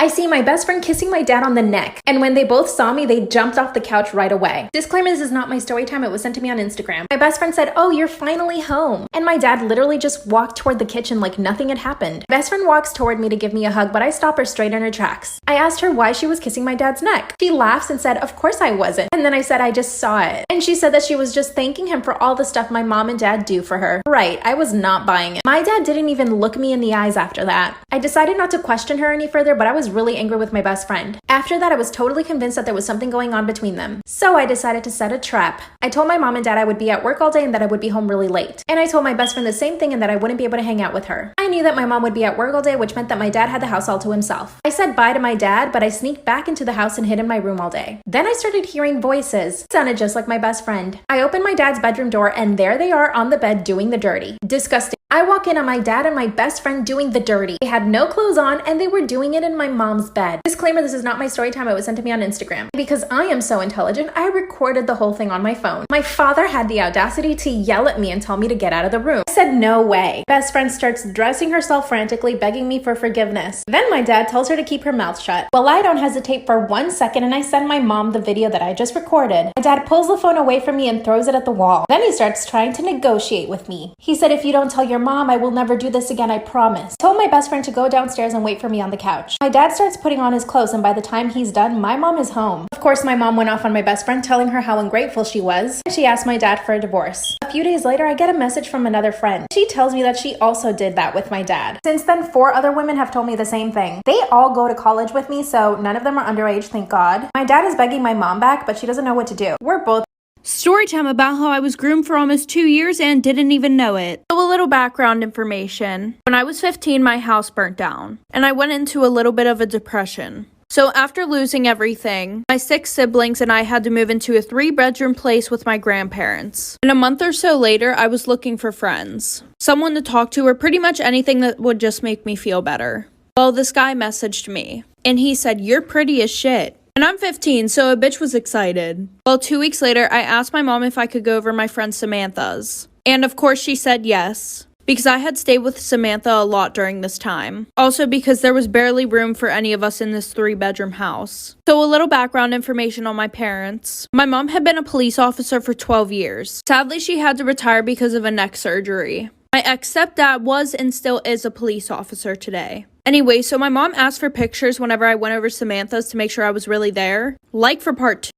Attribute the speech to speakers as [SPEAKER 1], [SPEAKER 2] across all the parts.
[SPEAKER 1] I see my best friend kissing my dad on the neck, and when they both saw me, they jumped off the couch right away. Disclaimer, this is not my story time, it was sent to me on Instagram. My best friend said, "Oh, you're finally home." And my dad literally just walked toward the kitchen like nothing had happened. My best friend walks toward me to give me a hug, but I stop her straight in her tracks. I asked her why she was kissing my dad's neck. She laughs and said, "Of course I wasn't." And then I said, "I just saw it." And she said that she was just thanking him for all the stuff my mom and dad do for her. Right, I was not buying it. My dad didn't even look me in the eyes after that. I decided not to question her any further, but I was really angry with my best friend. After that, I was totally convinced that there was something going on between them. So I decided to set a trap. I told my mom and dad I would be at work all day and that I would be home really late. And I told my best friend the same thing and that I wouldn't be able to hang out with her. I knew that my mom would be at work all day, which meant that my dad had the house all to himself. I said bye to my dad, but I sneaked back into the house and hid in my room all day. Then I started hearing voices. It sounded just like my best friend. I opened my dad's bedroom door and there they are on the bed doing the dirty. Disgusting. I walk in on my dad and my best friend doing the dirty. They had no clothes on and they were doing it in my mom's bed. Disclaimer, this is not my story time, it was sent to me on Instagram. Because I am so intelligent, I recorded the whole thing on my phone. My father had the audacity to yell at me and tell me to get out of the room. I said no way. Best friend starts dressing herself frantically, begging me for forgiveness. Then my dad tells her to keep her mouth shut. Well, I don't hesitate for 1 second and I send my mom the video that I just recorded. My dad pulls the phone away from me and throws it at the wall. Then he starts trying to negotiate with me. He said, "If you don't tell your mom, I will never do this again, I promise." I told my best friend to go downstairs and wait for me on the couch. My dad starts putting on his clothes and by the time he's done, my mom is home. Of course, my mom went off on my best friend telling her how ungrateful she was. She asked my dad for a divorce. A few days later, I get a message from another friend. She tells me that she also did that with my dad. Since then, 4 other women have told me the same thing. They all go to college with me, so none of them are underage, thank God. My dad is begging my mom back, but she doesn't know what to do. We're both
[SPEAKER 2] Storytime about how I was groomed for almost 2 years and didn't even know it. So a little background information. When I was 15, my house burnt down, and I went into a little bit of a depression. So after losing everything, my 6 siblings and I had to move into a 3-bedroom place with my grandparents. And a month or so later, I was looking for friends. Someone to talk to or pretty much anything that would just make me feel better. Well, this guy messaged me, and he said, "You're pretty as shit." And I'm 15, so a bitch was excited. Well, 2 weeks later, I asked my mom if I could go over my friend Samantha's. And of course, she said yes, because I had stayed with Samantha a lot during this time. Also because there was barely room for any of us in this 3-bedroom house. So a little background information on my parents. My mom had been a police officer for 12 years. Sadly, she had to retire because of a neck surgery. My ex-stepdad was and still is a police officer today. Anyway, so my mom asked for pictures whenever I went over Samantha's to make sure I was really there. Like for part 2.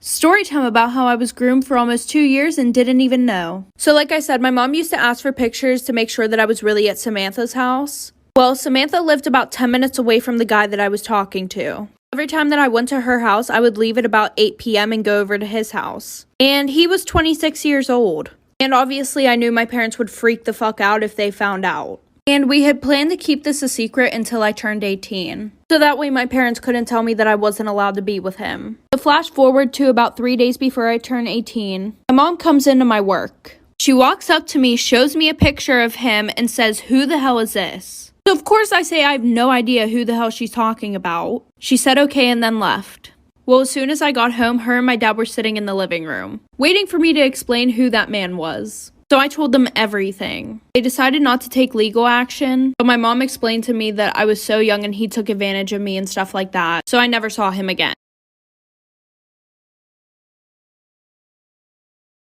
[SPEAKER 2] Storytime about how I was groomed for almost 2 years and didn't even know. So like I said, my mom used to ask for pictures to make sure that I was really at Samantha's house. Well, Samantha lived about 10 minutes away from the guy that I was talking to. Every time that I went to her house, I would leave at about 8 p.m. and go over to his house. And he was 26 years old. And obviously I knew my parents would freak the fuck out if they found out. And we had planned to keep this a secret until I turned 18. So that way my parents couldn't tell me that I wasn't allowed to be with him. So flash forward to about 3 days before I turned 18. My mom comes into my work. She walks up to me, shows me a picture of him, and says, "Who the hell is this?" So of course I say I have no idea who the hell she's talking about. She said okay and then left. Well, as soon as I got home, her and my dad were sitting in the living room, waiting for me to explain who that man was. So I told them everything. They decided not to take legal action, but my mom explained to me that I was so young and he took advantage of me and stuff like that, so I never saw him again.